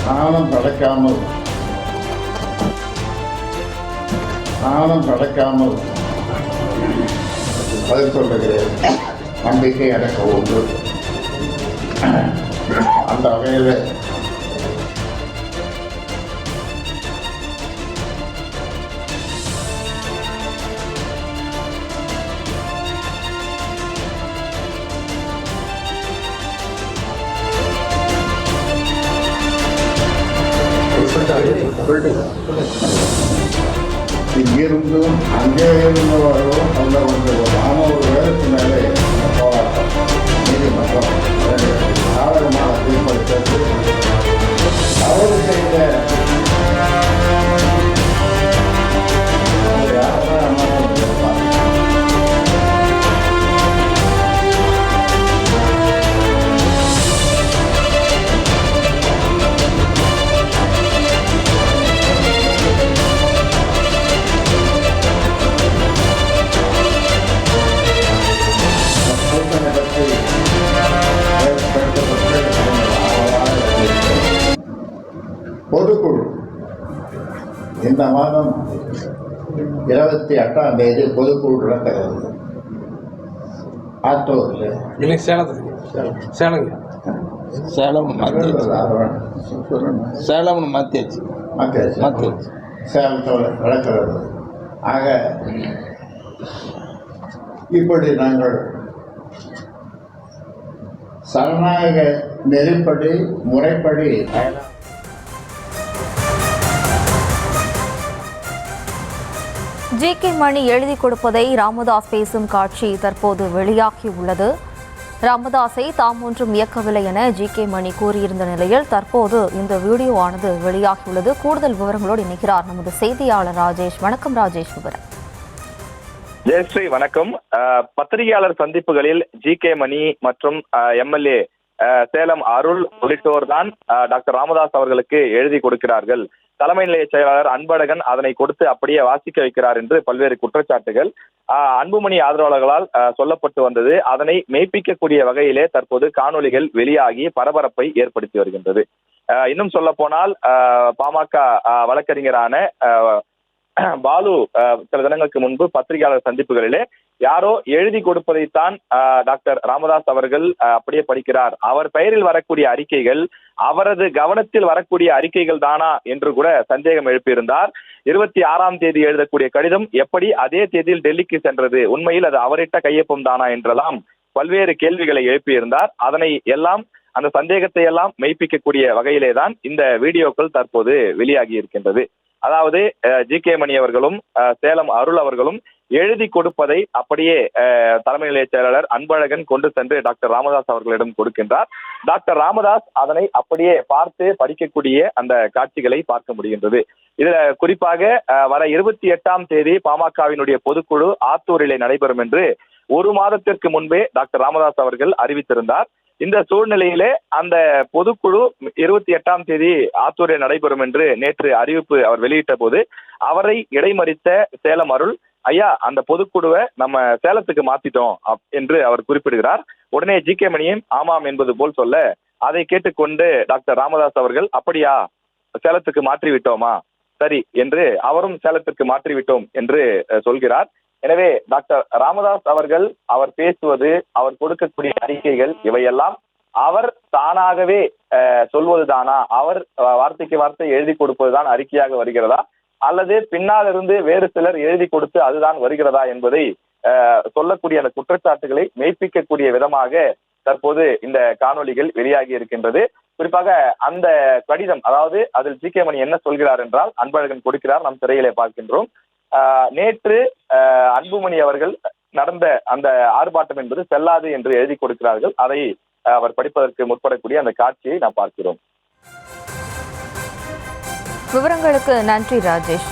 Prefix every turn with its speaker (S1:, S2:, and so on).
S1: நாணம் நடக்காமல் பதில் சொல்லுகிறேன். நம்பிக்கை எனக்கு ஒன்று. அந்த வகையில் இங்கிருந்தும் அங்கே இருந்தவர்களோ அல்ல வந்து ஒரு வேலைக்கு மேலே போராட்டம் நீதிமன்றம் சாதகமான தீர்ப்பளித்தது. தவறு செய்த பொதுக்குழு இந்த மாதம் 28ஆம் தேதி பொதுக்குழு நடக்கிறது. ஆத்தூரில்
S2: சேலம் மாத்தியாச்சு
S1: சேலத்தில் நடக்கிறது. ஆக இப்படி நாங்கள் சரணாக நெறிப்படி முறைப்படி
S3: ஜி.கே. மணி எழுதி கொடுப்பதை ராமதாஸ் பேசும் காட்சி தற்போது வெளியாகியுள்ளது. ராமதாஸை தாம் ஒன்றும் இயக்கவில்லை என ஜி.கே. மணி கூறியிருந்த நிலையில் தற்போது இந்த வீடியோ ஆனது வெளியாகியுள்ளது. கூடுதல் விவரங்களோடு இணைக்கிறார் நமது செய்தியாளர் ராஜேஷ். வணக்கம் ராஜேஷ். விவரம்.
S4: ஜெயஸ்ரீ வணக்கம். பத்திரிகையாளர் சந்திப்புகளில் ஜி.கே. மணி மற்றும் எம்எல்ஏ சேலம் அருள் உள்ளிட்டோர் தான் டாக்டர் ராமதாஸ் அவர்களுக்கு எழுதி கொடுக்கிறார்கள். தலைமை நிலைய செயலாளர் அன்பழகன் அதனை கொடுத்து அப்படியே வாசிக்க வைக்கிறார் என்று பல்வேறு குற்றச்சாட்டுகள் அன்புமணி ஆதரவாளர்களால் சொல்லப்பட்டு வந்தது. அதனை மெய்ப்பிக்கக்கூடிய வகையிலே தற்போது காணொலிகள் வெளியாகி பரபரப்பை ஏற்படுத்தி வருகின்றது. இன்னும் சொல்ல போனால் பாமக வழக்கறிஞரான பாலு சில தினங்களுக்கு முன்பு பத்திரிகையாளர் சந்திப்புகளிலே யாரோ எழுதி கொடுப்பதைத்தான் டாக்டர் ராமதாஸ் அவர்கள் அப்படியே படிக்கிறார், அவர் பெயரில் வரக்கூடிய அறிக்கைகள் அவரது கவனத்தில் வரக்கூடிய அறிக்கைகள் தானா என்று கூட சந்தேகம் எழுப்பியிருந்தார். 26ஆம் தேதி எழுதக்கூடிய கடிதம் எப்படி அதே தேதியில் டெல்லிக்கு சென்றது, உண்மையில் அது அவரிட்ட கையொப்பம் தானா என்றெல்லாம் பல்வேறு கேள்விகளை எழுப்பியிருந்தார். அதனை எல்லாம் அந்த சந்தேகத்தை எல்லாம் மெய்ப்பிக்கக்கூடிய வகையிலே தான் இந்த வீடியோக்கள் தற்போது வெளியாகி இருக்கின்றது. அதாவது ஜி.கே. மணி அவர்களும் சேலம் அருள் அவர்களும் எழுதி கொடுப்பதை அப்படியே தலைமை நிலைய செயலாளர் அன்பழகன் கொண்டு சென்று டாக்டர் ராமதாஸ் அவர்களிடம் கொடுக்கின்றார். டாக்டர் ராமதாஸ் அதனை அப்படியே பார்த்து படிக்கக்கூடிய அந்த காட்சிகளை பார்க்க முடிகின்றது. இதுல குறிப்பாக வர 28ஆம் தேதி பாமகவினுடைய பொதுக்குழு ஆத்தூரிலே நடைபெறும் என்று ஒரு மாதத்திற்கு முன்பே டாக்டர் ராமதாஸ் அவர்கள் அறிவித்திருந்தார். இந்த சூழ்நிலையிலே அந்த பொதுக்குழு 28ஆம் தேதி ஆத்தூரில் நடைபெறும் என்று நேற்று அறிவிப்பு அவர் வெளியிட்ட போது அவரை இடைமறித்த சேலம் அருள், ஐயா அந்த பொதுக்குழுவை நம்ம சேலத்துக்கு மாத்திட்டோம் என்று அவர் குறிப்பிடுகிறார். உடனே ஜி.கே. மணியும் ஆமாம் என்பது போல் சொல்ல அதை கேட்டுக்கொண்டு டாக்டர் ராமதாஸ் அவர்கள் அப்படியா சேலத்துக்கு மாற்றி விட்டோமா, சரி என்று அவரும் சேலத்திற்கு மாற்றிவிட்டோம் என்று சொல்கிறார். எனவே டாக்டர் ராமதாஸ் அவர்கள் அவர் பேசுவது, அவர் கொடுக்கக்கூடிய அறிக்கைகள் இவையெல்லாம் அவர் தானாகவே சொல்வதுதானா, அவர் வார்த்தைக்கு வார்த்தை எழுதி கொடுப்பதுதான் அறிக்கையாக வருகிறதா, அல்லது பின்னால் இருந்து வேறு சிலர் எழுதி கொடுத்து அதுதான் வருகிறதா என்பதை சொல்லக்கூடிய அந்த குற்றச்சாட்டுகளை மெய்ப்பிக்கக்கூடிய விதமாக தற்போது இந்த காணொலிகள் வெளியாகி இருக்கின்றது. குறிப்பாக அந்த கடிதம், அதாவது அதில் ஜி.கே. மணி என்ன சொல்கிறார் என்றால் அன்பழகன் கொடுக்கிறார், நம் திரையிலே பார்க்கின்றோம். நேற்று அன்புமணி அவர்கள் நடந்த அந்த ஆர்ப்பாட்டம் என்பது செல்லாது என்று எழுதி கொடுக்கிறார்கள். அதை அவர் படிப்பதற்கு முற்படக்கூடிய அந்த காட்சியை நாம் பார்க்கிறோம்.
S3: விவரங்களுக்கு நன்றி ராஜேஷ்.